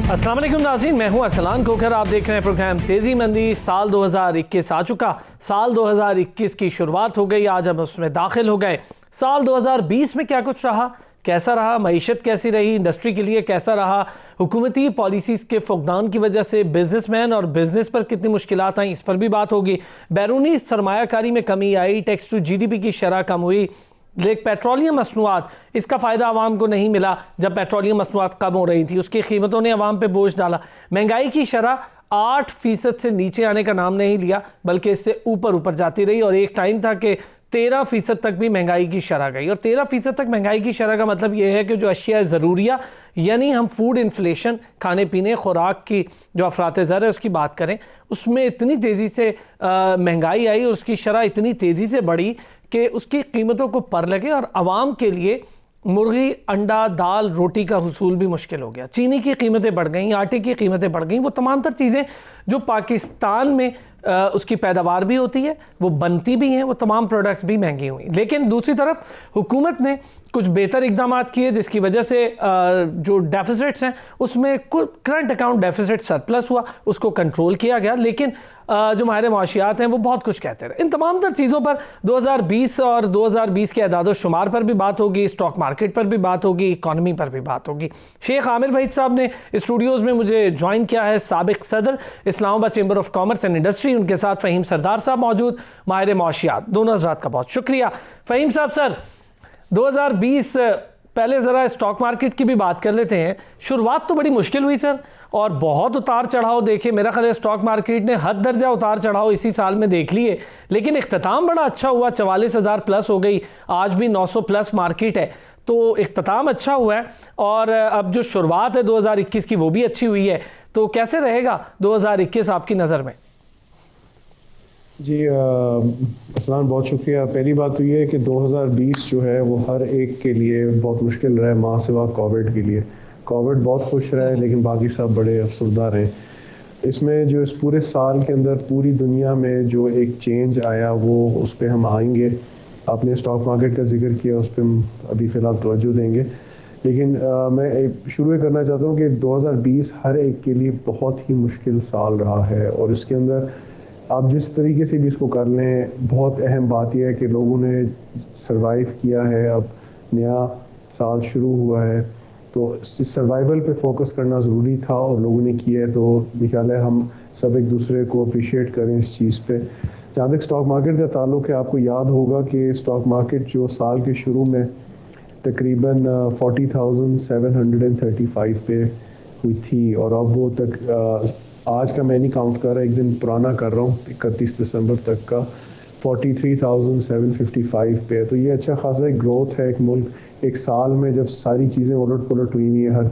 अस्सलाम वालेकुम नाज़रीन, मैं हूं अरसलान खोखर। आप देख रहे हैं प्रोग्राम तेज़ी मंदी। साल 2021 आ चुका। साल 2021 की शुरुआत हो गई, आज हम उसमें दाखिल हो गए। साल 2020 में क्या कुछ रहा, कैसा रहा, मईशत कैसी रही, इंडस्ट्री के लिए कैसा रहा, हुकूमती पॉलिसीज़ के फुकदान की वजह से बिजनेसमैन और बिजनेस पर कितनी मुश्किलात आई, इस पर भी बात होगी। बैरूनी सरमायाकारी में कमी आई, टैक्स टू GDP की शरह कम हुई, लेकिन पेट्रोलियम मसनूआत, इसका फ़ायदा आवाम को नहीं मिला। जब पेट्रोलियम मसनूआत कम हो रही थी, उसकी कीमतों ने आवाम पे बोझ डाला। महंगाई की शरह 8% से नीचे आने का नाम नहीं लिया, बल्कि इससे ऊपर जाती रही। और एक टाइम था कि 13% तक भी महंगाई की शरह गई। और 13% तक महंगाई की शरह का मतलब ये है कि जो अशिया ज़रूरिया, यानी हम फूड इन्फ्लेशन, खाने पीने खुराक की जो अफरात ज़र है उसकी बात करें, उसमें इतनी तेज़ी से महंगाई आई और उसकी शरह इतनी तेज़ी से बढ़ी कि उसकी कीमतों को पर लगे और आवाम के लिए मुर्गी, अंडा, दाल, रोटी का हुसूल भी मुश्किल हो गया। चीनी की कीमतें बढ़ गई, आटे की कीमतें बढ़ गई। वो तमाम तर चीज़ें जो पाकिस्तान में उसकी पैदावार भी होती है, वो बनती भी हैं, वो तमाम प्रोडक्ट्स भी महंगी हुई। लेकिन दूसरी तरफ हुकूमत ने कुछ बेहतर इकदाम किए, जिसकी वजह से जो डेफिसिट्स हैं उसमें करंट अकाउंट डेफिसिट सरप्लस हुआ, उसको कंट्रोल किया गया। लेकिन जो हमारे मुआशियात हैं वो बहुत कुछ कहते रहे। इन तमाम तर चीज़ों पर 2020 और 2020 के अदाद शुमार पर भी बात होगी, स्टॉक मार्केट पर भी बात होगी, इकॉनमी पर भी बात होगी। शेख आमिर वहीद साहब ने स्टूडियोज़ में मुझे ज्वाइन किया है, साबिक सदर Islamabad chamber of commerce and industry. उनके साथ फ़हीम सरदार साहब मौजूद, माहिर मुआशियात। दोनों हज़रात का बहुत शुक्रिया। फ़हीम साहब, सर 2020, पहले ज़रा स्टॉक मार्केट की भी बात कर लेते हैं। शुरुआत तो बड़ी मुश्किल हुई सर, और बहुत उतार चढ़ाव देखे। मेरा ख्याल है स्टॉक मार्केट ने हद दर्जा उतार चढ़ाव इसी साल में देख लिए, लेकिन इख्तिताम बड़ा अच्छा हुआ। 44,000 प्लस हो गई, आज भी 900 प्लस मार्केट है, तो इख्तिताम अच्छा हुआ है। और अब जो शुरुआत है 2021 की वो भी अच्छी हुई है। तो कैसे रहेगा 2021 आपकी नज़र में? जी असलान, बहुत शुक्रिया। पहली बात तो ये है कि 2020 जो है वो हर एक के लिए बहुत मुश्किल रहा है, माँ सिवा कोविड के लिए। कोविड बहुत खुश रहा है, लेकिन बाकी सब बड़े अफसरदा रहे। इसमें जो इस पूरे साल के अंदर पूरी दुनिया में जो एक चेंज आया, वो उस पर हम आएंगे। आपने स्टॉक मार्केट का जिक्र किया, उस पर हम अभी फ़िलहाल तवज्जो देंगे। लेकिन मैं शुरू करना चाहता हूँ कि 2020 हर एक के लिए बहुत ही मुश्किल साल रहा है, और इसके अंदर आप जिस तरीके से भी इसको कर लें, बहुत अहम बात यह है कि लोगों ने सरवाइव किया है। अब नया साल शुरू हुआ है, तो इस सर्वाइवल पे फोकस करना ज़रूरी था और लोगों ने किया है। तो मेरा ख्याल है हम सब एक दूसरे को अप्रिशिएट करें इस चीज़ पे। जहाँ तक स्टॉक मार्केट का ताल्लुक है, आपको याद होगा कि स्टॉक मार्केट जो साल के शुरू में तकरीबन 40,735 पे हुई थी, और अब वो तक आज का मैं नहीं काउंट कर रहा, एक दिन पुराना कर रहा हूँ, 31 दिसंबर तक का 43,755 पे। तो ये अच्छा खासा एक ग्रोथ है। एक मुल्क एक साल में जब सारी चीज़ें उलट पुलट हुई हुई है, हर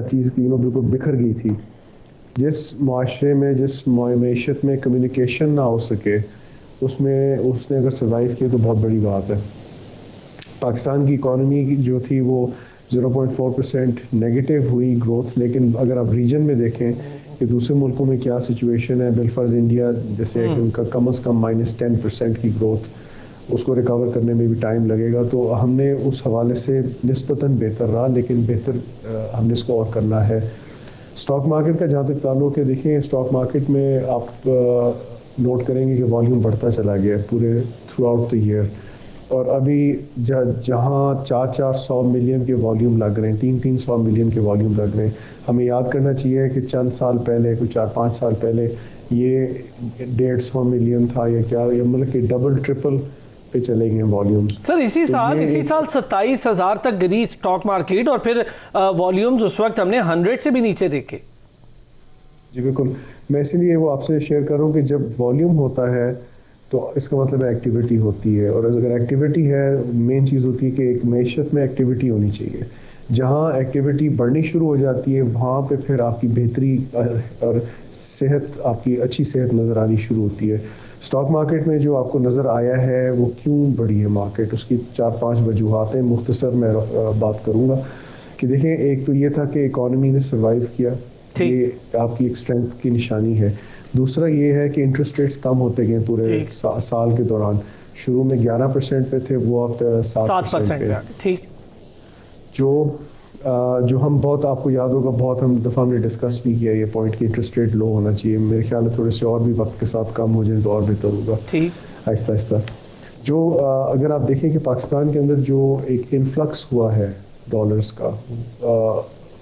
चीज़ की बिल्कुल बिखर गई थी। जिस माशरे में, जिस मईशत में कम्युनिकेशन ना हो सके, उसमें उसने अगर सर्वाइव किया तो बहुत बड़ी बात है। पाकिस्तान की इकॉनमी जो थी वो 0.4% नेगेटिव हुई ग्रोथ। लेकिन अगर आप रीजन में देखें कि दूसरे मुल्कों में क्या सिचुएशन है, बिलफर्ज इंडिया जैसे कि उनका कम से कम -10% की ग्रोथ, उसको रिकवर करने में भी टाइम लगेगा। तो हमने उस हवाले से निस्बतन बेहतर रहा, लेकिन बेहतर हमने इसको और करना है। स्टॉक मार्केट का जहाँ तक ताल्लुक है, देखिए स्टॉक मार्केट में आप नोट करेंगे कि वॉल्यूम बढ़ता चला गया पूरे थ्रू आउट द ईयर। और अभी जहाँ 400 मिलियन के वॉल्यूम लग रहे हैं, 300 मिलियन के वॉल्यूम लग रहे हैं, हमें याद करना चाहिए कि चंद साल पहले, कुछ 4-5 साल पहले, ये 150 मिलियन था या क्या, या मतलब कि डबल ट्रिपल पे चले गए वॉल्यूम्स। सर इसी साल 27,000 तक गिरी स्टॉक मार्केट, और फिर वॉल्यूम्स उस वक्त हमने 100 से भी नीचे देखे। जी बिल्कुल, मैं इसीलिए वो आपसे शेयर कर रहा हूँ कि जब वॉल्यूम होता है तो इसका मतलब एक्टिविटी होती है, और अगर एक्टिविटी है, मेन चीज़ होती है कि एक मैशत में एक्टिविटी होनी चाहिए। जहाँ एक्टिविटी बढ़नी शुरू हो जाती है, वहाँ पे फिर आपकी बेहतरी और सेहत, आपकी अच्छी सेहत नज़र आनी शुरू होती है। स्टॉक मार्केट में जो आपको नज़र आया है वो क्यों बढ़ी है मार्केट, उसकी 4-5 वजूहात हैं। मुख्तसर मैं बात करूँगा कि देखें, एक तो ये था कि इकॉनमी ने सर्वाइव किया, ये आपकी एक स्ट्रेंथ की निशानी है। दूसरा ये है कि इंटरेस्ट रेट्स कम होते गए पूरे साल के दौरान। शुरू में 11% पे थे, वो अब 7% पे। ठीक, जो जो हम बहुत, आपको याद होगा बहुत हम दफ़ा हमने डिस्कस भी किया ये पॉइंट कि इंटरेस्ट रेट लो होना चाहिए। मेरे ख्याल में थोड़े से और भी वक्त के साथ कम हो जाए तो और बेहतर होगा, ठीक। आहिस्ता आहिस्ता। जो अगर आप देखें कि पाकिस्तान के अंदर जो एक इन्फ्लक्स हुआ है डॉलर्स का,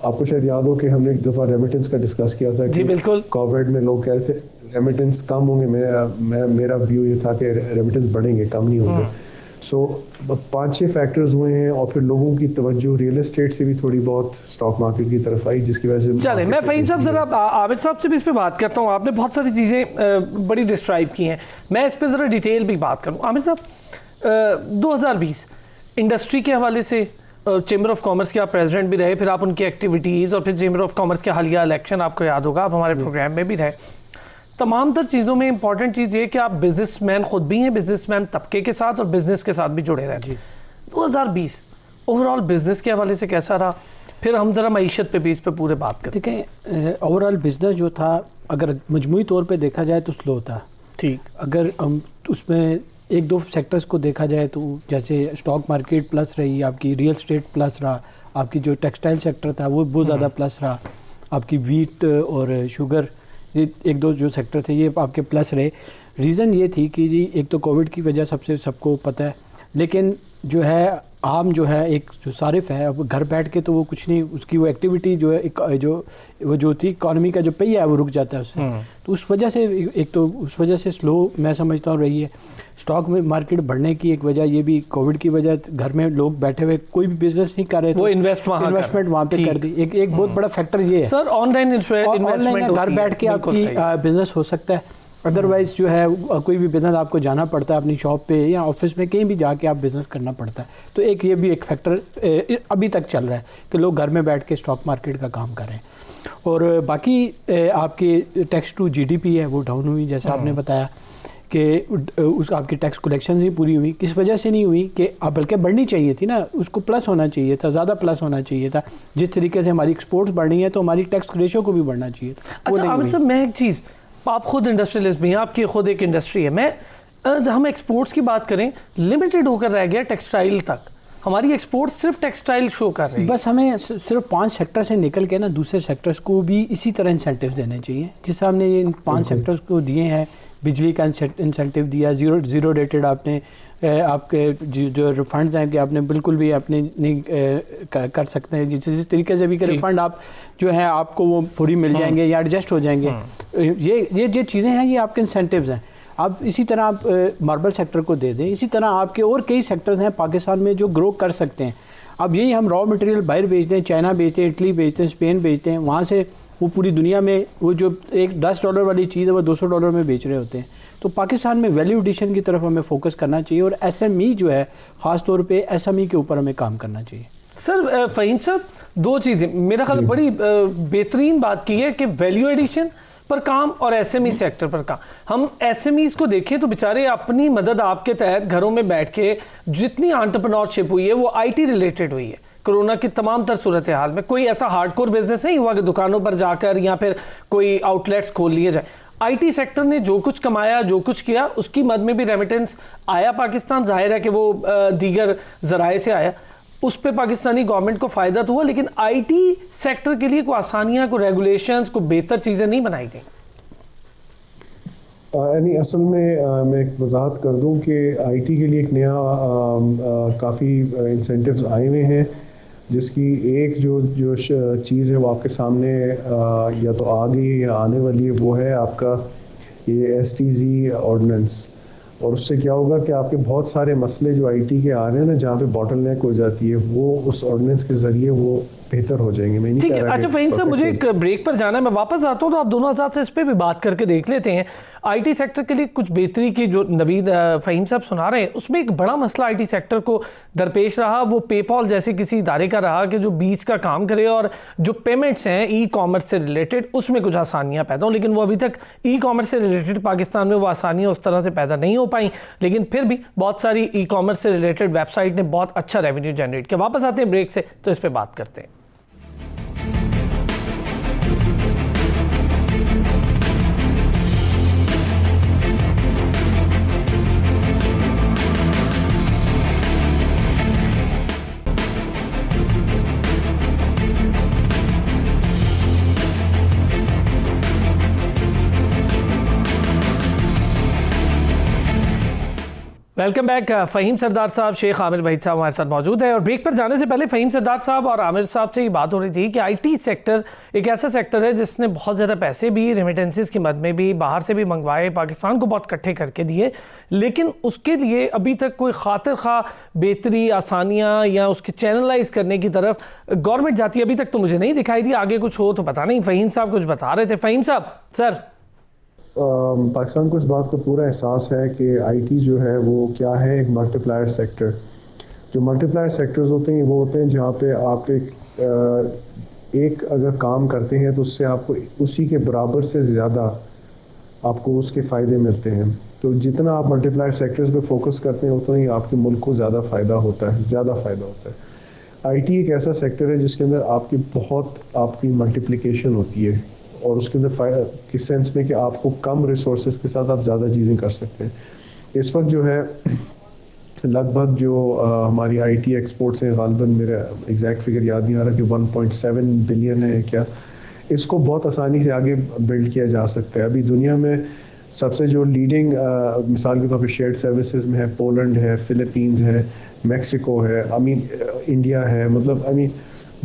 आपको शायद याद हो कि हमने एक दफ़ा रेमिटेंस का डिस्कस किया था जी कि बिल्कुल। कोविड में लोग कह रहे थे रेमिटेंस कम होंगे। मेरा व्यू ये था कि रेमिटेंस बढ़ेंगे, कम नहीं होंगे। सो 5-6 फैक्टर्स हुए हैं और फिर लोगों की तवज्जो रियल एस्टेट से भी थोड़ी बहुत स्टॉक मार्केट की तरफ आई, जिसकी वजह से चले मैं फ़हीम साहब ज़रा आबिद साहब से भी इस पे बात करता हूँ। आपने बहुत सारी चीज़ें बड़ी डिस्क्राइब की हैं, मैं इस पे ज़रा डिटेल भी बात करूँ। आबिद साहब 2020 इंडस्ट्री के हवाले से चेंबर ऑफ कॉमर्स के आप प्रेसिडेंट भी रहे, फिर आप उनकी एक्टिविटीज़ और फिर चेंबर ऑफ कॉमर्स के हालिया इलेक्शन आपको याद होगा, आप हमारे प्रोग्राम में भी रहे। तमाम तर चीज़ों में इंपॉर्टेंट चीज़ ये कि आप बिजनेसमैन खुद भी हैं, बिजनेसमैन तबके के साथ और बिजनेस के साथ भी जुड़े रहे। 2020 ओवरऑल बिजनेस के हवाले से कैसा रहा, फिर हम ज़रा मईशत पे भी इस पे पूरे बात करते हैं। देखें, ओवरऑल बिजनेस जो था अगर मजमूई तौर पे देखा जाए तो स्लो था। ठीक। अगर हम उसमें एक दो सेक्टर्स को देखा जाए तो जैसे स्टॉक मार्केट प्लस रही, आपकी रियल एस्टेट प्लस रहा, आपकी जो टेक्सटाइल सेक्टर था वो बहुत ज़्यादा प्लस रहा, आपकी वीट और शुगर ये एक दो जो सेक्टर थे ये आपके प्लस रहे। रीज़न ये थी कि जी एक तो कोविड की वजह सबसे सबको पता है, लेकिन जो है आम जो है एक जो सारिफ है अब घर बैठ के तो वो कुछ नहीं, उसकी वो एक्टिविटी जो है जो थी इकॉनमी का जो पहिया है वो रुक जाता है उससे। तो उस वजह से एक तो उस वजह से स्लो मैं समझता हूँ रही है। स्टॉक में मार्केट बढ़ने की एक वजह ये भी कोविड की वजह, घर में लोग बैठे हुए कोई भी बिजनेस नहीं कर रहे थे, वो इन्वेस्टमेंट वहाँ पे कर दी। एक बहुत बड़ा फैक्टर ये है सर, ऑनलाइन इन्वेस्टमेंट घर बैठ के आपकी बिजनेस हो सकता है। अदरवाइज़ जो है कोई भी बिजनेस आपको जाना पड़ता है अपनी शॉप पे या ऑफिस में कहीं भी जाके आप बिज़नेस करना पड़ता है। तो एक ये भी एक फैक्टर अभी तक चल रहा है कि लोग घर में बैठ के स्टॉक मार्केट का काम कर रहे हैं। और बाकी आपके टैक्स टू जीडीपी है वो डाउन हुई, जैसा आपने बताया कि उस आपकी टैक्स कलेक्शन नहीं पूरी हुई। किस वजह से नहीं हुई कि आप बल्कि बढ़नी चाहिए थी ना, उसको प्लस होना चाहिए था, ज़्यादा प्लस होना चाहिए था। जिस तरीके से हमारी एक्सपोर्ट्स बढ़ रही है तो हमारी टैक्स रेशो को भी बढ़ना चाहिए था। अच्छा आमिर साहब, मैं एक चीज़, आप खुद इंडस्ट्रियलिस्ट भी हैं, आपकी खुद एक इंडस्ट्री है। मैं हम एक्सपोर्ट्स की बात करें, लिमिटेड होकर रह गया टेक्सटाइल तक। हमारी एक्सपोर्ट सिर्फ टेक्सटाइल शो कर रही है। बस हमें सिर्फ 5 सेक्टर से निकल के ना दूसरे सेक्टर्स को भी इसी तरह इंसेंटिव देने चाहिए जिस हमने ये इन 5 सेक्टर्स को दिए हैं। बिजली का इंसेंटिव दिया, जीरो रेटेड आपने आपके जो रिफंड्स हैं कि आपने बिल्कुल भी अपने नहीं कर सकते हैं, जिस तरीके से भी कि रिफंड आप जो है आपको वो पूरी मिल जाएंगे या एडजस्ट हो जाएंगे। ये जो चीज़ें हैं ये आपके इंसेंटिव्स हैं। आप इसी तरह आप मार्बल सेक्टर को दे दें, इसी तरह आपके और कई सेक्टर्स हैं पाकिस्तान में जो ग्रो कर सकते हैं। अब यही हम रॉ मटेरियल बाहर बेचते हैं, चाइना बेचते हैं, इटली बेचते हैं, स्पेन बेचते हैं, वहाँ से वो पूरी दुनिया में वो जो एक $10 वाली चीज़ है वो $200 में बेच रहे होते हैं। तो पाकिस्तान में वैल्यू एडिशन की तरफ हमें फोकस करना चाहिए और एसएमई जो है ख़ास तौर पे एसएमई के ऊपर हमें काम करना चाहिए। सर फ़हीम साहब, 2 चीज़ें मेरा ख्याल बड़ी बेहतरीन बात की है कि वैल्यू एडिशन पर काम और एसएमई सेक्टर पर काम। हम एसएमईज को देखें तो बेचारे अपनी मदद आपके तहत घरों में बैठ के जितनी एंटरप्रेन्योरशिप हुई है वो आईटी रिलेटेड हुई है। कोरोना की तमाम तर सूरत हाल में कोई ऐसा हार्डकोर बिजनेस नहीं हुआ कि दुकानों पर जाकर या फिर कोई आउटलेट्स खोल लिए जाए। आईटी सेक्टर ने जो कुछ कमाया, जो कुछ किया, उसकी मद में भी रेमिटेंस आया पाकिस्तान। जाहिर है कि वो दीगर ज़राए से आया, उस पर पाकिस्तानी गवर्नमेंट को फ़ायदा तो हुआ, लेकिन आईटी सेक्टर के लिए कोई आसानियाँ, कोई रेगुलेशंस, कोई बेहतर चीज़ें नहीं बनाई गई। यानी असल में मैं एक वजाहत कर दूं कि आईटी के लिए एक नया काफ़ी इंसेंटिव्स आए हुए हैं, जिसकी एक जो चीज़ है वो आपके सामने या तो आ गई या आने वाली है, वो है आपका ये STZ ऑर्डिनेंस। और उससे क्या होगा कि आपके बहुत सारे मसले जो आईटी के आ रहे हैं ना, जहाँ पे बॉटलनेक हो जाती है, वो उस ऑर्डिनेंस के ज़रिए वो बेहतर हो जाएंगे। मैं नहीं ठीक कह है। रहा अच्छा फ़हीम साहब, मुझे एक ब्रेक पर जाना है, मैं वापस आता हूँ तो आप दोनों हज़ार से इस पर भी बात करके देख लेते हैं। आईटी सेक्टर के लिए कुछ बेहतरी की जो नवीद फ़हीम साहब सुना रहे हैं, उसमें एक बड़ा मसला आईटी सेक्टर को दरपेश रहा, वो पेपॉल जैसे किसी इदारे का रहा कि जो बीच का काम करे और जो पेमेंट्स हैं ई कॉमर्स से रिलेटेड उसमें कुछ आसानियाँ पैदा हों। लेकिन वो अभी तक ई कॉमर्स से रिलेटेड पाकिस्तान में वो आसानियाँ उस तरह से पैदा नहीं हो पाई, लेकिन फिर भी बहुत सारी ई कॉमर्स से रिलेटेड वेबसाइट ने बहुत अच्छा रेवेन्यू जनरेट किया। वापस आते हैं ब्रेक से तो इस पर बात करते हैं। Welcome back. फ़हीम सरदार साहब, शेख आमिर वहीद साहब हमारे साथ मौजूद है। और ब्रेक पर जाने से पहले फ़हीम सरदार साहब और आमिर साहब से ये बात हो रही थी कि आईटी सेक्टर एक ऐसा सेक्टर है जिसने बहुत ज़्यादा पैसे भी रेमिटेंसेस की मद में भी बाहर से भी मंगवाए, पाकिस्तान को बहुत इकट्ठे करके दिए, लेकिन उसके लिए अभी तक कोई खातिर खा बेहतरी, आसानियाँ या उसके चैनलाइज करने की तरफ गवर्नमेंट जाती है अभी तक तो मुझे नहीं दिखाई दी। आगे कुछ हो तो पता नहीं। फ़हीम साहब कुछ बता रहे थे। फ़हीम साहब सर। पाकिस्तान को इस बात का पूरा एहसास है कि आईटी जो है वो क्या है, एक मल्टीप्लायर सेक्टर। जो मल्टीप्लायर सेक्टर्स होते हैं वो होते हैं जहाँ पे आप एक अगर काम करते हैं तो उससे आपको उसी के बराबर से ज़्यादा आपको उसके फ़ायदे मिलते हैं। तो जितना आप मल्टीप्लायर सेक्टर्स पे फोकस करते हैं उतना ही आपके मुल्क को ज़्यादा फ़ायदा होता है। आईटी एक ऐसा सेक्टर है जिसके अंदर आपकी मल्टीप्लिकेशन होती है और उसके अंदर किस सेंस में कि आपको कम रिसोर्सेज के साथ आप ज़्यादा चीज़ें कर सकते हैं। इस वक्त जो है लगभग जो हमारी आईटी एक्सपोर्ट्स हैं, गालिबन मेरा एग्जैक्ट फिगर याद नहीं आ रहा कि 1.7 बिलियन है क्या, इसको बहुत आसानी से आगे बिल्ड किया जा सकता है। अभी दुनिया में सबसे जो लीडिंग मिसाल के तौर पे शेयर्ड सर्विसेज में है, पोलैंड है, फिलीपींस है, मैक्सिको है, इंडिया है। मतलब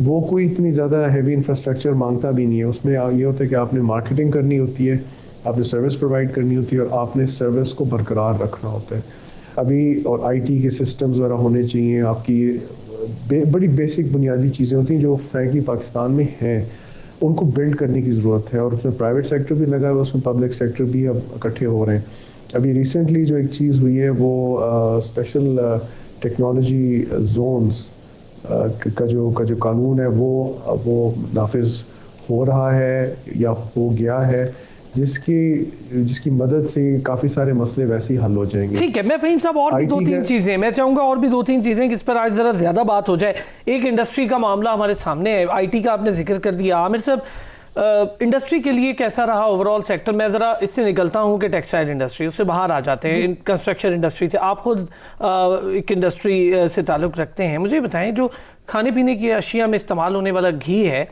वो कोई इतनी ज़्यादा हैवी इंफ्रास्ट्रक्चर मांगता भी नहीं है। उसमें ये होता है कि आपने मार्केटिंग करनी होती है, आपने सर्विस प्रोवाइड करनी होती है और आपने सर्विस को बरकरार रखना होता है और आईटी के सिस्टम्स वगैरह होने चाहिए। आपकी बड़ी बेसिक बुनियादी चीज़ें होती हैं जो फ्रैंकली पाकिस्तान में हैं, उनको बिल्ड करने की ज़रूरत है। और उसमें प्राइवेट सेक्टर भी लगा है, उसमें पब्लिक सेक्टर भी अब इकट्ठे हो रहे हैं। अभी रिसेंटली जो एक चीज़ हुई है वो स्पेशल टेक्नोलॉजी जोन्स का जो कानून है वो नाफिज हो रहा है या हो गया है, जिसकी मदद से काफ़ी सारे मसले वैसे ही हल हो जाएंगे। ठीक है, मैं फ़हीम साहब और भी दो तीन चीज़ें मैं चाहूँगा, और भी दो तीन चीज़ें जिस पर आज ज़रा ज़्यादा बात हो जाए। एक इंडस्ट्री का मामला हमारे सामने है, आईटी का आपने जिक्र कर दिया। आमिर साहब, इंडस्ट्री के लिए कैसा रहा ओवरऑल सेक्टर? मैं ज़रा इससे निकलता हूँ कि टेक्सटाइल इंडस्ट्री, उससे बाहर आ जाते हैं कंस्ट्रक्शन इंडस्ट्री से। आप खुद एक इंडस्ट्री से ताल्लुक़ रखते हैं, मुझे बताएं जो खाने पीने की अशिया में इस्तेमाल होने वाला घी है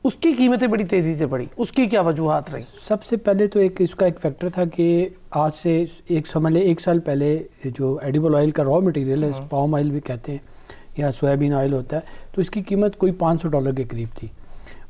उसकी कीमतें बड़ी तेज़ी से बढ़ी, उसकी क्या वजूहात रही? सबसे पहले तो इसका एक फैक्टर था कि आज से एक साल पहले जो एडिबल ऑयल का रॉ मटेरियल है, पाम ऑयल भी कहते हैं या सोयाबीन ऑयल होता है, तो इसकी कीमत कोई $500 के करीब थी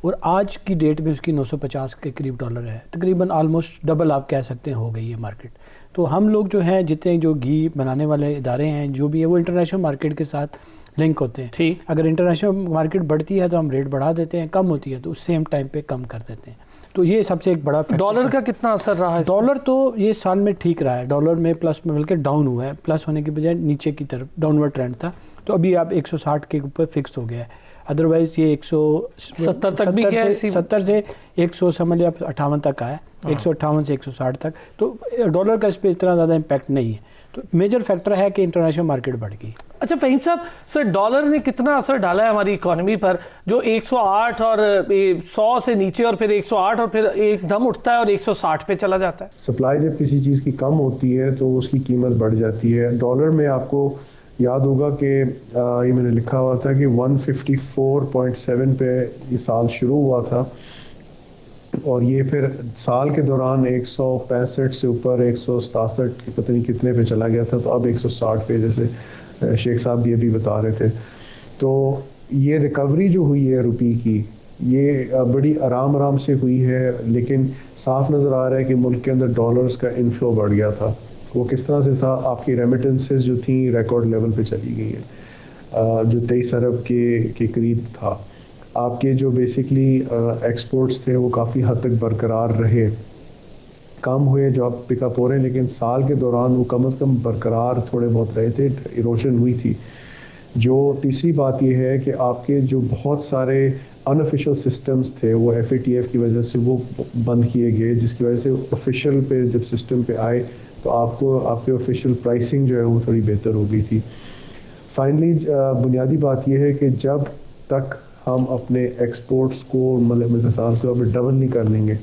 और आज की डेट में उसकी 950 के करीब डॉलर है। तकरीबन आलमोस्ट डबल आप कह सकते हैं हो गई है मार्केट। तो हम लोग जो हैं, जितने जो घी बनाने वाले इदारे हैं जो भी है, वो इंटरनेशनल मार्केट के साथ लिंक होते हैं। ठीक, अगर इंटरनेशनल मार्केट बढ़ती है तो हम रेट बढ़ा देते हैं, कम होती है तो उस सेम टाइम पे कम कर देते हैं। तो ये सबसे एक बड़ा फैक्टर। डॉलर का कितना असर रहा है? डॉलर तो ये साल में ठीक रहा है, डॉलर में प्लस में बल्कि डाउन हुआ है, प्लस होने के बजाय नीचे की तरफ डाउनवर्ड ट्रेंड था। तो अभी आप 160 के ऊपर फिक्स हो गया है, अदरवाइज ये 170 तक भी गया, 70 से 100 समझ लिया 58 तक आया, 158 से 160 तक। तो डॉलर का इस पर इतना ज़्यादा इम्पैक्ट नहीं है। तो मेजर फैक्टर है कि इंटरनेशनल मार्केट बढ़ गई। अच्छा फ़हीम साहब, सर डॉलर ने कितना असर डाला है हमारी इकोनॉमी पर, जो 108 और 100 से नीचे और फिर 108 और फिर एकदम उठता है और 160 पे चला जाता है? सप्लाई जब किसी चीज़ की कम होती है तो उसकी कीमत बढ़ जाती है। डॉलर में आपको याद होगा कि ये मैंने लिखा हुआ था कि 154.7 पे ये साल शुरू हुआ था और ये फिर साल के दौरान 165 से ऊपर 167 पता नहीं कितने पे चला गया था, तो अब 160 पे, जैसे शेख साहब भी अभी बता रहे थे। तो ये रिकवरी जो हुई है रुपये की, ये बड़ी आराम से हुई है, लेकिन साफ नज़र आ रहा है कि मुल्क के अंदर डॉलर्स का इनफ्लो बढ़ गया था। वो किस तरह से था? आपकी रेमिटेंसेस जो थी रिकॉर्ड लेवल पे चली गई है, जो 23 अरब के करीब था। आपके जो बेसिकली एक्सपोर्ट्स थे वो काफ़ी हद तक बरकरार रहे, कम हुए जो अब पिकअप हो रहे हैं, लेकिन साल के दौरान वो कम से कम बरकरार थोड़े बहुत रहे थे, इरोजन हुई थी। जो तीसरी बात ये है कि आपके जो बहुत सारे अनऑफिशियल सिस्टम्स थे वो FATF की वजह से वो बंद किए गए, जिसकी वजह से ऑफिशियल पे जब सिस्टम पे आए तो आपके ऑफिशियल प्राइसिंग जो है वो थोड़ी बेहतर हो गई थी। फाइनली बुनियादी बात यह है कि जब तक हम अपने एक्सपोर्ट्स को मिसाल के तौर पर डबल नहीं कर लेंगे,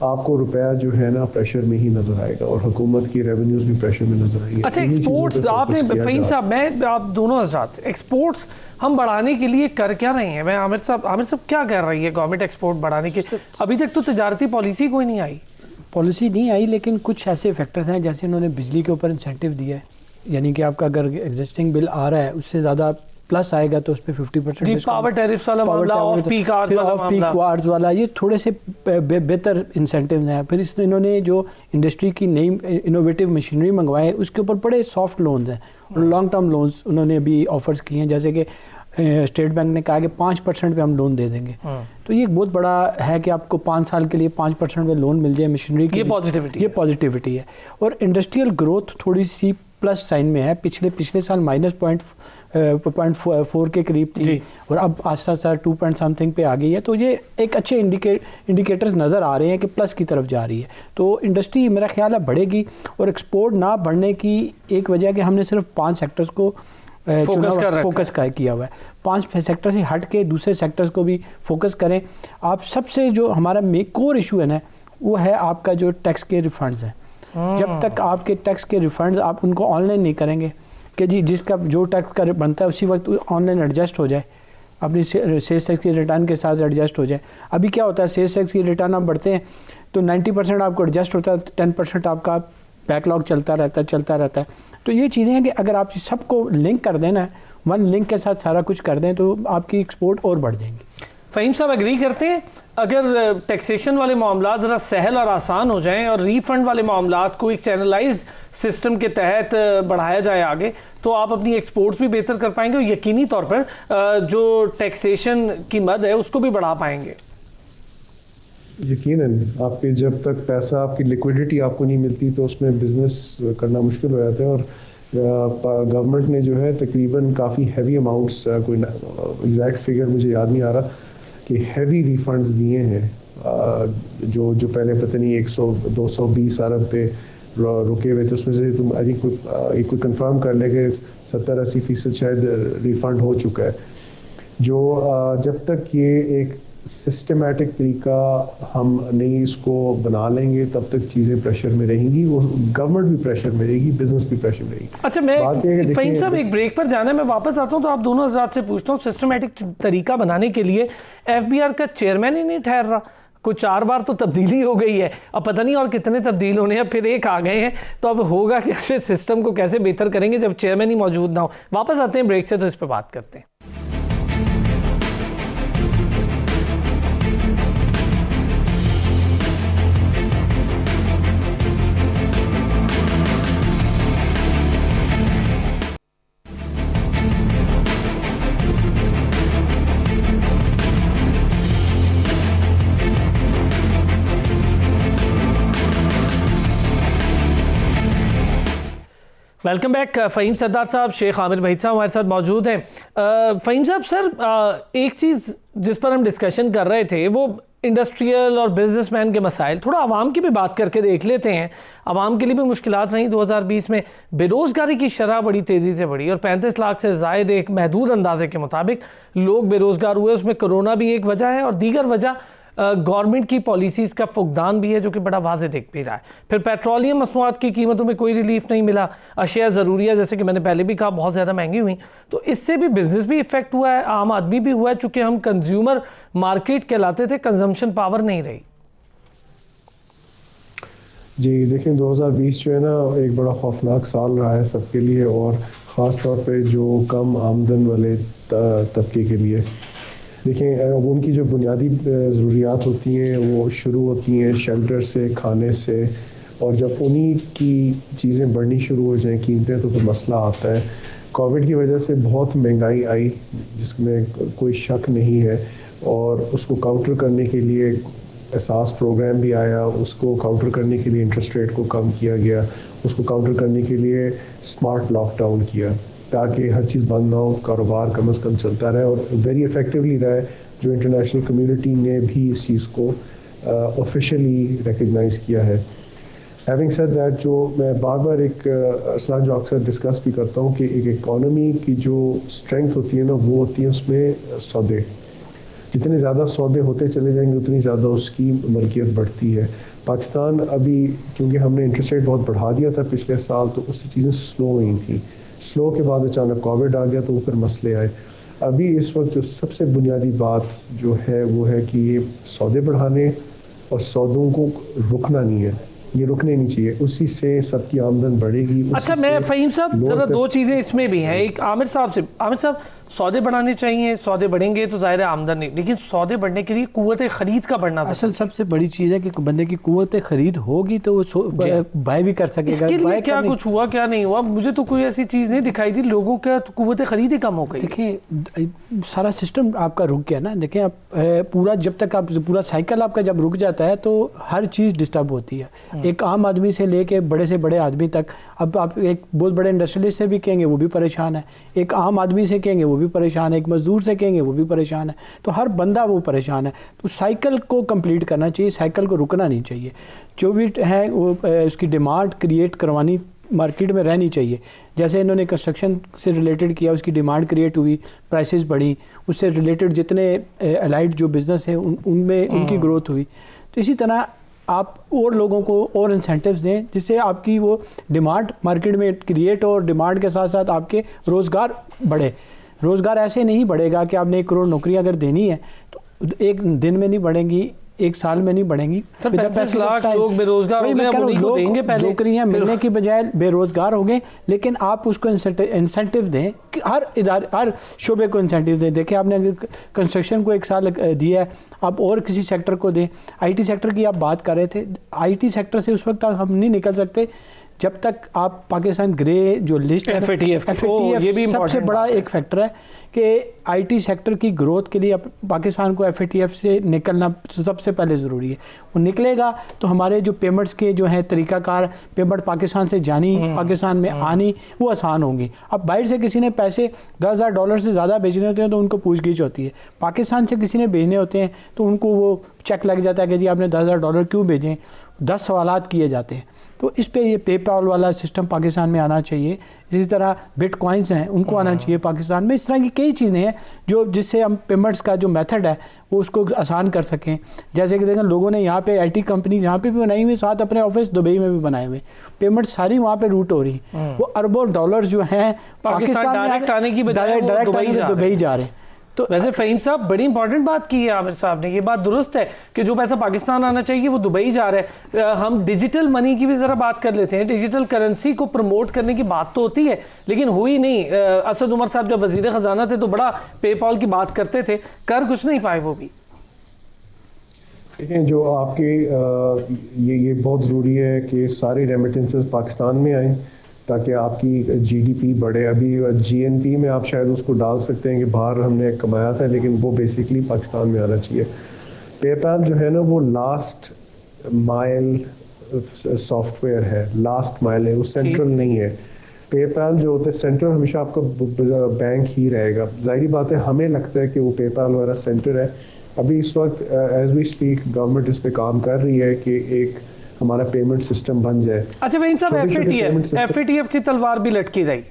आपको रुपया जो है ना प्रेशर में ही नजर आएगा और हुकूमत की रेवेन्यूज भी प्रेशर में नजर आएंगे। अच्छा, एक्सपोर्ट्स आपने फ़हीम साहब, मैं आप दोनों हज़रात, एक्सपोर्ट्स हम बढ़ाने के लिए कर क्या रहे हैं? मैं आमिर साहब क्या कर रही है गवर्नमेंट एक्सपोर्ट बढ़ाने की? अभी तक तो तजारती पॉलिसी कोई नहीं आई, लेकिन कुछ ऐसे फैक्टर्स हैं, जैसे उन्होंने बिजली के ऊपर इंसेंटिव दिया है, यानी कि आपका अगर एग्जिस्टिंग बिल आ रहा है उससे ज़्यादा प्लस आएगा तो उस पर 50% पावर टैरिफ्स वाला मामला, ऑफ पीक आवर्स वाला, ये थोड़े से बेहतर इंसेंटिव हैं। फिर इसमें इन्होंने जो इंडस्ट्री की नई इनोवेटिव मशीनरी मंगवाए उसके ऊपर बड़े सॉफ्ट लोन्स हैं और लॉन्ग टर्म लोन्स उन्होंने अभी ऑफर्स किए हैं, जैसे कि स्टेट बैंक ने कहा कि 5% पे हम लोन दे देंगे। तो ये बहुत बड़ा है कि आपको 5 साल के लिए 5% पे लोन मिल जाए मशीनरी की, ये पॉजिटिविटी है। और इंडस्ट्रियल ग्रोथ थोड़ी सी प्लस साइन में है, पिछले साल -0.4 के करीब थी और अब आस्ता आस्ता 2 पॉइंट समथिंग पे आ गई है। तो ये एक अच्छे इंडिकेटर्स नज़र आ रहे हैं कि प्लस की तरफ जा रही है। तो इंडस्ट्री मेरा ख्याल है बढ़ेगी। और एक्सपोर्ट ना बढ़ने की एक वजह कि हमने सिर्फ 5 सेक्टर्स को फोकस किया हुआ है। 5 सेक्टर से हट के दूसरे सेक्टर्स को भी फोकस करें आप। सबसे जो हमारा कोर इशू है ना वो है आपका जो टैक्स के रिफंड्स हैं। जब तक आपके टैक्स के रिफंड्स आप उनको ऑनलाइन नहीं करेंगे कि जी जिसका जो टैक्स का बनता है उसी वक्त ऑनलाइन एडजस्ट हो जाए, अपनी सेल्स टैक्स की रिटर्न के साथ एडजस्ट हो जाए। अभी क्या होता है, सेल्स टैक्स की रिटर्न आप बढ़ते हैं तो 90% आपको एडजस्ट होता है, 10% आपका बैकलॉग चलता रहता है। तो ये चीज़ें हैं कि अगर आप सबको लिंक कर दें ना, वन लिंक के साथ सारा कुछ कर दें तो आपकी एक्सपोर्ट और बढ़ जाएंगी। फ़हीम साहब एग्री करते हैं अगर टैक्सेशन वाले मामला ज़रा सहल और आसान हो जाएं और रीफंड वाले मामला को एक चैनलाइज सिस्टम के तहत बढ़ाया जाए आगे, तो आप अपनी एक्सपोर्ट्स भी बेहतर कर पाएंगे और यकीनी तौर पर जो टैक्सेशन की मद है उसको भी बढ़ा पाएंगे। यकीनन आपके जब तक पैसा, आपकी लिक्विडिटी आपको नहीं मिलती तो उसमें बिजनेस करना मुश्किल हो जाता है। और गवर्नमेंट ने जो है तकरीबन काफ़ी हैवी अमाउंट्स, कोई एग्जैक्ट फिगर मुझे याद नहीं आ रहा, कि हैवी रिफंड्स दिए हैं जो पहले पता नहीं 100-220 अरब पे रुके हुए थे। उसमें से तुम आई थिंक कोई कंफर्म कर ले कि 70-80% शायद रिफंड हो चुका है। जो जब तक ये एक सिस्टमेटिक तरीका हम नहीं इसको बना लेंगे तब तक चीज़ें प्रेशर में रहेंगी, वो गवर्नमेंट भी प्रेशर में रहेगी, बिजनेस भी प्रेशर में रहेगी। अच्छा, मैं फ़हीम साहब एक ब्रेक पर जाना है, मैं वापस आता हूँ तो आप दोनों हज़रात से पूछता हूँ, सिस्टमेटिक तरीका बनाने के लिए FBR का चेयरमैन ही नहीं ठहर रहा। कुछ 4 बार तो तब्दीली हो गई है, अब पता नहीं और कितने तब्दील होने हैं, फिर एक आ गए हैं, तो अब होगा कैसे, सिस्टम को कैसे बेहतर करेंगे जब चेयरमैन ही मौजूद ना हो। वापस आते हैं ब्रेक से तो इस पर बात करते हैं। Welcome back. फ़हीम सरदार साहब, शेख आमिर भाई साहब हमारे साथ मौजूद हैं। फ़हीम साहब, सर एक चीज़ जिस पर हम डिस्कशन कर रहे थे वो इंडस्ट्रियल और बिजनेसमैन के मसाइल, थोड़ा आवाम की भी बात करके देख लेते हैं। आवाम के लिए भी मुश्किलात रही 2020 में। बेरोज़गारी की शरह बड़ी तेज़ी से बढ़ी और 35 लाख से ज़ायद एक महदूद अंदाजे के मुताबिक लोग बेरोज़गार हुए। उसमें कोरोना भी एक वजह है और दीगर वजह गवर्नमेंट की पॉलिसीज़ का फुकदान भी है जो कि बड़ा वाज़े दिख भी रहा है। फिर पेट्रोलियम मसनूआत की कीमतों में कोई रिलीफ नहीं मिला। अशिया ज़रूरिया जैसे कि मैंने पहले भी कहा बहुत ज़्यादा महंगी हुई, तो इससे भी बिजनेस भी इफ़ेक्ट हुआ है, आम आदमी भी हुआ है। चूँकि हम कंज्यूमर मार्केट कहलाते थे, कंजम्पशन पावर नहीं रही। जी देखें, 2020 जो है ना एक बड़ा खौफनाक साल रहा है सबके लिए और ख़ास तौर पे जो कम आमदन वाले तबके के लिए। देखें, अब उनकी जो बुनियादी ज़रूरियात होती हैं वो शुरू होती हैं शेल्टर से, खाने से, और जब उन्हीं की चीज़ें बढ़नी शुरू हो जाएं कीमतें तो फिर मसला आता है। कोविड की वजह से बहुत महंगाई आई जिसमें कोई शक नहीं है, और उसको काउंटर करने के लिए एहसास प्रोग्राम भी आया, उसको काउंटर करने के लिए इंटरेस्ट रेट को कम किया गया, उसको काउंटर करने के लिए स्मार्ट लॉकडाउन किया ताकि हर चीज़ बंद ना हो, कारोबार कम से कम चलता रहे, और वेरी इफेक्टिवली रहा है। जो इंटरनेशनल कम्युनिटी ने भी इस चीज़ को ऑफिशियली रिकग्नाइज़ किया है। हैविंग सेड दैट, जो मैं बार बार एक असलान जो अक्सर डिस्कस भी करता हूँ कि एक इकॉनमी की जो स्ट्रेंथ होती है ना वो होती है उसमें सौदे। जितने ज़्यादा सौदे होते चले जाएंगे उतनी ज़्यादा उसकी मलकियत बढ़ती है। पाकिस्तान अभी क्योंकि हमने इंटरेस्ट रेट बहुत बढ़ा दिया था पिछले साल, तो उससे चीज़ें स्लो हुई थी। स्लो के बाद अचानक कोविड आ गया तो फिर मसले आए। अभी इस वक्त जो सबसे बुनियादी बात जो है वो है कि ये सौदे बढ़ाने और सौदों को रुकना नहीं है। ये रुकने नहीं चाहिए, उसी से सबकी आमदन बढ़ेगी। अच्छा, मैं फ़हीम साहब ज़रा दो चीज़ें इसमें भी हैं। एक आमिर साहब सौदे बढ़ाने चाहिए, सौदे बढ़ेंगे तो ज़ाहिर है आमदन नहीं, लेकिन सौदे बढ़ने के लिए कुव्वत ख़रीद का बढ़ना असल सबसे बड़ी चीज़ है कि बंदे की कुव्वत ख़रीद होगी तो वो बाय भी कर सकेगा। इसके लिए क्या कुछ हुआ, क्या नहीं हुआ? मुझे तो कोई ऐसी चीज़ नहीं दिखाई दी, लोगों का तो कुव्वत ख़रीद ही कम हो गई। देखिए सारा सिस्टम आपका रुक गया ना। देखिए आप पूरा जब तक आप पूरा साइकिल आपका जब रुक जाता है तो हर चीज़ डिस्टर्ब होती है। एक आम आदमी से लेके बड़े से बड़े आदमी तक। अब आप एक बहुत बड़े इंडस्ट्रियलिस्ट से भी कहेंगे वो भी परेशान है, एक आम आदमी से कहेंगे वो भी परेशान है, एक मजदूर से कहेंगे वो भी परेशान है, तो हर बंदा वो परेशान है। तो साइकिल को कंप्लीट करना चाहिए, साइकिल को रुकना नहीं चाहिए। जो भी है वो उसकी डिमांड क्रिएट करवानी मार्केट में रहनी चाहिए। जैसे इन्होंने कंस्ट्रक्शन से रिलेटेड किया, उसकी डिमांड क्रिएट हुई, प्राइसेस बढ़ी, उससे रिलेटेड जितने अलाइड जो बिज़नेस हैं उनमें उनकी ग्रोथ हुई। तो इसी तरह आप और लोगों को और इंसेंटिव्स दें जिससे आपकी वो डिमांड मार्केट में क्रिएट हो और डिमांड के साथ साथ आपके रोज़गार बढ़े। रोज़गार ऐसे नहीं बढ़ेगा कि आपने 1 करोड़ नौकरियां अगर देनी है तो एक दिन में नहीं बढ़ेंगी, एक साल में नहीं बढ़ेंगी। 35 लाख लोग बेरोजगार हो गए, लोग देंगे पहले नौकरियां मिलने की बजाय बेरोजगार हो गए। लेकिन आप उसको इंसेंटिव दें कि हर शोबे को इंसेंटिव दें। देखिए आपने कंस्ट्रक्शन को 1 साल दिया है, आप और किसी सेक्टर को दें। आईटी सेक्टर की आप बात कर रहे थे, आईटी सेक्टर से उस वक्त हम नहीं निकल सकते जब तक आप पाकिस्तान ग्रे जो लिस्ट FATF ये भी सबसे बड़ा एक फैक्टर है कि आईटी सेक्टर की ग्रोथ के लिए पाकिस्तान को FATF से निकलना सबसे पहले ज़रूरी है। वो निकलेगा तो हमारे जो पेमेंट्स के जो है तरीक़ाकार, पेमेंट पाकिस्तान से जानी पाकिस्तान में आनी वो आसान होंगी। अब बाहर से किसी ने पैसे $10,000 से ज़्यादा भेजने होते हैं तो उनको पूछगिछ होती है। पाकिस्तान से किसी ने भेजने होते हैं तो उनको वो चेक लग जाता है कि जी आपने $10,000 क्यों भेजें, 10 सवालात किए जाते हैं। तो इस पे ये पेपाल वाला सिस्टम पाकिस्तान में आना चाहिए। इसी तरह बिटकॉइंस हैं उनको आना चाहिए पाकिस्तान में। इस तरह की कई चीज़ें हैं जो जिससे हम पेमेंट्स का जो मेथड है वो उसको आसान कर सकें। जैसे कि देखें लोगों ने यहाँ पे आईटी कंपनी यहाँ पे भी बनाई हुई, साथ अपने ऑफिस दुबई में भी बनाए हुए, पेमेंट सारी वहाँ पे रूट हो रही। वो अरबों डॉलर जो हैं पाकिस्तान में डायरेक्ट आने की बजाय दुबई जा रहे हैं। तो वैसे फ़हीम साहब बड़ी इंपॉर्टेंट बात की है आमिर साहब ने, ये बात दुरुस्त है कि जो पैसा पाकिस्तान आना चाहिए वो दुबई जा रहा है। हम डिजिटल मनी की भी ज़रा बात कर लेते हैं। डिजिटल करेंसी को प्रमोट करने की बात तो होती है लेकिन हुई नहीं। असद उमर साहब जब वज़ीर ख़जाना थे तो बड़ा पेपाल की बात करते थे, कर कुछ नहीं पाए वो भी। देखिए जो आपके ये बहुत ज़रूरी है कि सारे रेमिटेंसेस पाकिस्तान में आएँ ताकि आपकी जीडीपी बढ़े। अभी जीएनपी में आप शायद उसको डाल सकते हैं कि बाहर हमने कमाया था, लेकिन वो बेसिकली पाकिस्तान में आना चाहिए। पेपैल जो है ना वो लास्ट माइल सॉफ्टवेयर है, लास्ट माइल है, वो सेंट्रल नहीं है। पेपैल जो होता है सेंट्रल हमेशा आपका बैंक ही रहेगा। जाहिर बात है हमें लगता है कि वो पेपैल वाला सेंटर है। अभी इस वक्त एज वी स्पीक गवर्नमेंट इस पे काम कर रही है कि एक हमारा पेमेंट सिस्टम बन जाए। अच्छा भाई साहब, FATF की तलवार भी लटकी रही।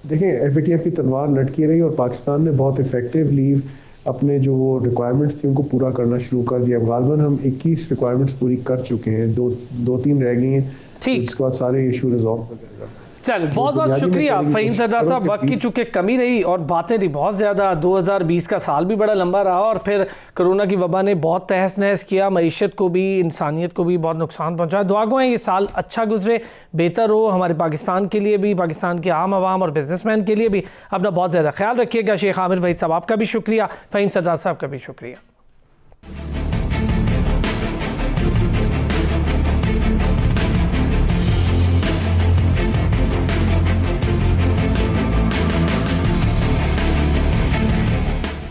देखें FATF की तलवार लटकी रही और पाकिस्तान ने बहुत इफेक्टिवली अपने जो रिक्वायरमेंट्स थी उनको पूरा करना शुरू कर दिया। गालबन हम 21 रिक्वायरमेंट्स पूरी कर चुके हैं, दो तीन रह गई हैं। ठीक, इसके बाद सारे इशू रिजॉल्व हो जाएगा। चल बहुत बहुत शुक्रिया फ़हीम सरदार साहब। वक्त की चूँकि कमी रही और बातें थी बहुत ज़्यादा। 2020 का साल भी बड़ा लंबा रहा और फिर कोरोना की वबा ने बहुत तहस नहस किया, मईशत को भी इंसानियत को भी बहुत नुकसान पहुंचा। दुआ गो है ये साल अच्छा गुजरे, बेहतर हो हमारे पाकिस्तान के लिए भी, पाकिस्तान के आम आवाम और बिजनेसमैन के लिए भी। अपना बहुत ज़्यादा ख्याल रखिएगा। शेख आमिर वहीद साहब आपका भी शुक्रिया, फ़हीम सरदार साहब का भी शुक्रिया।